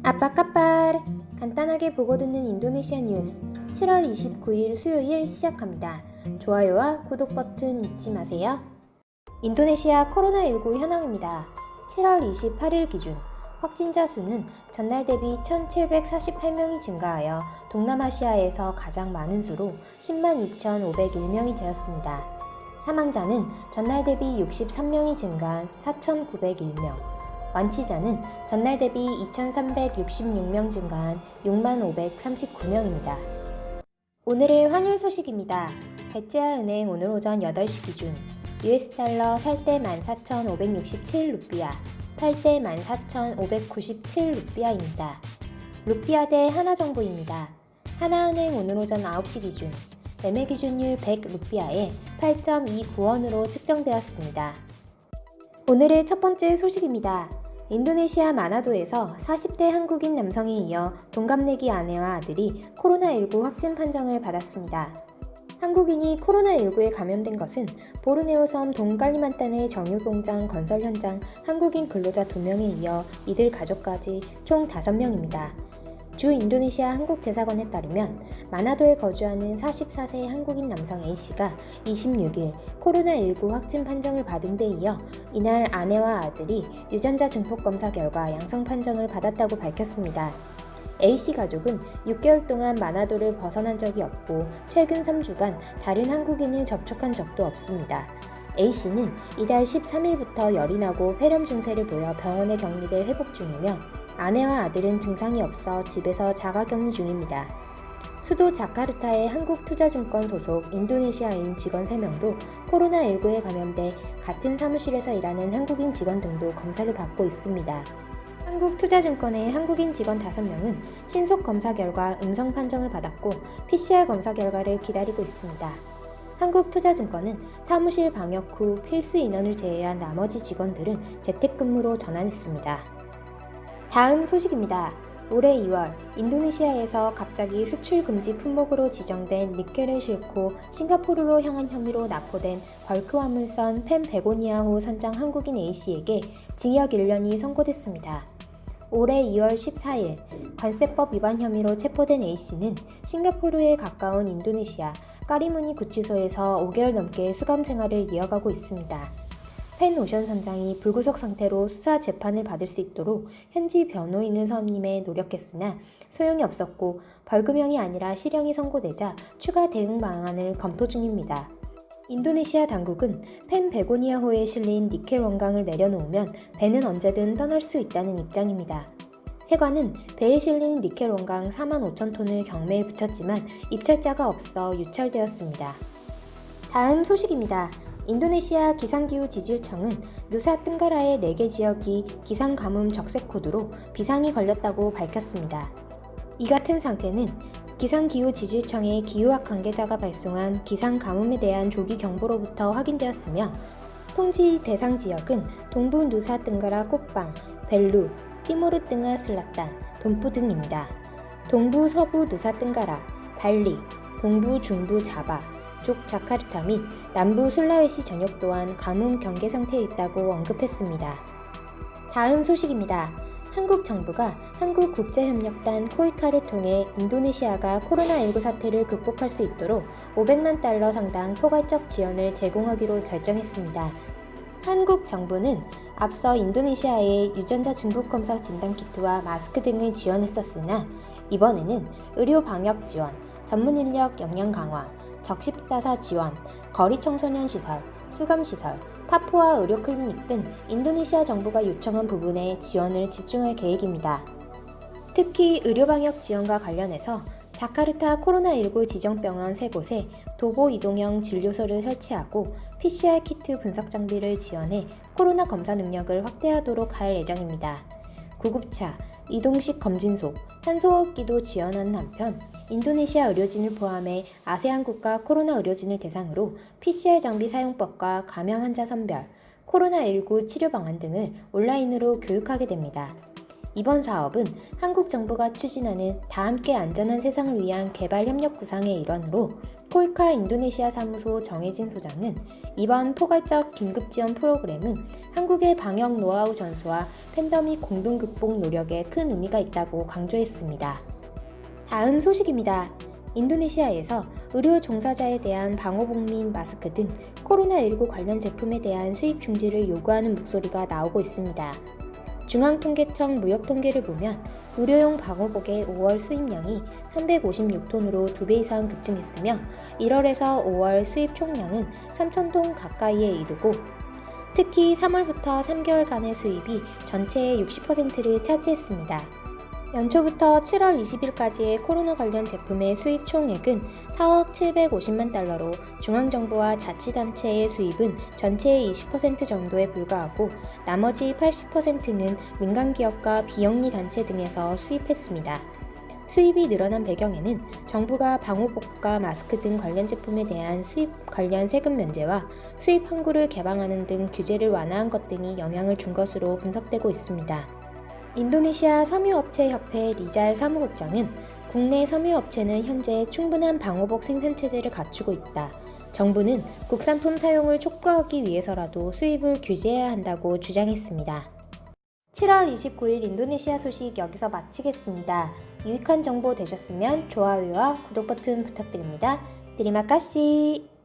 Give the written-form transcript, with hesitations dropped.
아빠 까빨! 간단하게 보고 듣는 인도네시아 뉴스 7월 29일 수요일 시작합니다. 좋아요와 구독 버튼 잊지 마세요. 인도네시아 코로나19 현황입니다. 7월 28일 기준 확진자 수는 전날 대비 1,748명이 증가하여 동남아시아에서 가장 많은 수로 10만 2,501명이 되었습니다. 사망자는 전날 대비 63명이 증가한 4,901명, 완치자는 전날 대비 2,366명 증가한 6만 539명입니다. 오늘의 환율 소식입니다. 배째아 은행 오늘 오전 8시 기준 US 달러 살 때 14,567루피아, 팔 때 14,597루피아입니다. 루피아 대 하나 정보입니다. 하나은행 오늘 오전 9시 기준 매매 기준율 100루피아에 8.29원으로 측정되었습니다. 오늘의 첫 번째 소식입니다. 인도네시아 마나도에서 40대 한국인 남성에 이어 동갑내기 아내와 아들이 코로나19 확진 판정을 받았습니다. 한국인이 코로나19에 감염된 것은 보르네오 섬 동칼리만탄의 정유공장 건설 현장 한국인 근로자 2명에 이어 이들 가족까지 총 5명입니다. 주 인도네시아 한국대사관에 따르면 마나도에 거주하는 44세 한국인 남성 A씨가 26일 코로나19 확진 판정을 받은 데 이어 이날 아내와 아들이 유전자 증폭 검사 결과 양성 판정을 받았다고 밝혔습니다. A씨 가족은 6개월 동안 마나도를 벗어난 적이 없고 최근 3주간 다른 한국인을 접촉한 적도 없습니다. A씨는 이달 13일부터 열이 나고 폐렴 증세를 보여 병원에 격리돼 회복 중이며 아내와 아들은 증상이 없어 집에서 자가격리 중입니다. 수도 자카르타의 한국투자증권 소속 인도네시아인 직원 3명도 코로나19에 감염돼 같은 사무실에서 일하는 한국인 직원 등도 검사를 받고 있습니다. 한국투자증권의 한국인 직원 5명은 신속 검사 결과 음성 판정을 받았고 PCR 검사 결과를 기다리고 있습니다. 한국투자증권은 사무실 방역 후 필수 인원을 제외한 나머지 직원들은 재택근무로 전환했습니다. 다음 소식입니다. 올해 2월 인도네시아에서 갑자기 수출 금지 품목으로 지정된 니켈을 싣고 싱가포르로 향한 혐의로 납포된 벌크 화물선 펜 베고니아호 선장 한국인 A씨에게 징역 1년이 선고됐습니다. 올해 2월 14일 관세법 위반 혐의로 체포된 A씨는 싱가포르에 가까운 인도네시아 까리무니 구치소에서 5개월 넘게 수감 생활을 이어가고 있습니다. 펜 오션 선장이 불구속 상태로 수사 재판을 받을 수 있도록 현지 변호인을 선임해 노력했으나 소용이 없었고 벌금형이 아니라 실형이 선고되자 추가 대응 방안을 검토 중입니다. 인도네시아 당국은 펜 베고니아호에 실린 니켈 원강을 내려놓으면 배는 언제든 떠날 수 있다는 입장입니다. 세관은 배에 실린 니켈 원강 4만 5천 톤을 경매에 붙였지만 입찰자가 없어 유찰되었습니다. 다음 소식입니다. 인도네시아 기상기후 지질청은 누사 뜬가라의 4개 지역이 기상가뭄 적색 코드로 비상이 걸렸다고 밝혔습니다. 이 같은 상태는 기상기후 지질청의 기후학 관계자가 발송한 기상가뭄에 대한 조기 경보로부터 확인되었으며 통지 대상 지역은 동부 누사 뜬가라 꽃방, 벨루, 티모르 뜬가 슬라탄, 돈푸 등입니다. 동부 서부 누사 뜬가라, 발리, 동부 중부 자바, 쪽 자카르타 및 남부 술라웨시 전역 또한 가뭄 경계 상태에 있다고 언급했습니다. 다음 소식입니다. 한국 정부가 한국국제협력단 코이카를 통해 인도네시아가 코로나19 사태를 극복할 수 있도록 500만 달러 상당 포괄적 지원을 제공하기로 결정했습니다. 한국 정부는 앞서 인도네시아에 유전자 증폭검사 진단키트와 마스크 등을 지원했었으나 이번에는 의료 방역 지원, 전문 인력 역량 강화, 적십자사 지원, 거리 청소년 시설, 수감 시설, 파포와 의료 클리닉 등 인도네시아 정부가 요청한 부분에 지원을 집중할 계획입니다. 특히 의료 방역 지원과 관련해서 자카르타 코로나19 지정병원 3곳에 도보 이동형 진료소를 설치하고 PCR 키트 분석 장비를 지원해 코로나 검사 능력을 확대하도록 할 예정입니다. 구급차, 이동식 검진소, 산소호흡기도 지원하는 한편 인도네시아 의료진을 포함해 아세안 국가 코로나 의료진을 대상으로 PCR 장비 사용법과 감염 환자 선별, 코로나19 치료 방안 등을 온라인으로 교육하게 됩니다. 이번 사업은 한국 정부가 추진하는 다함께 안전한 세상을 위한 개발 협력 구상의 일환으로 폴카 인도네시아 사무소 정혜진 소장은 이번 포괄적 긴급 지원 프로그램은 한국의 방역 노하우 전수와 팬데믹 공동 극복 노력에 큰 의미가 있다고 강조했습니다. 다음 소식입니다. 인도네시아에서 의료 종사자에 대한 방호복 및 마스크 등 코로나19 관련 제품에 대한 수입 중지를 요구하는 목소리가 나오고 있습니다. 중앙통계청 무역통계를 보면 의료용 방호복의 5월 수입량이 356톤으로 2배 이상 급증했으며 1월에서 5월 수입 총량은 3,000톤 가까이에 이르고 특히 3월부터 3개월간의 수입이 전체의 60%를 차지했습니다. 연초부터 7월 20일까지의 코로나 관련 제품의 수입 총액은 4억 750만 달러로 중앙정부와 자치단체의 수입은 전체의 20% 정도에 불과하고 나머지 80%는 민간기업과 비영리 단체 등에서 수입했습니다. 수입이 늘어난 배경에는 정부가 방호복과 마스크 등 관련 제품에 대한 수입 관련 세금 면제와 수입 항구를 개방하는 등 규제를 완화한 것 등이 영향을 준 것으로 분석되고 있습니다. 인도네시아 섬유업체협회 리잘 사무국장은 국내 섬유업체는 현재 충분한 방호복 생산체제를 갖추고 있다. 정부는 국산품 사용을 촉구하기 위해서라도 수입을 규제해야 한다고 주장했습니다. 7월 29일 인도네시아 소식 여기서 마치겠습니다. 유익한 정보 되셨으면 좋아요와 구독 버튼 부탁드립니다. 테리마 카시.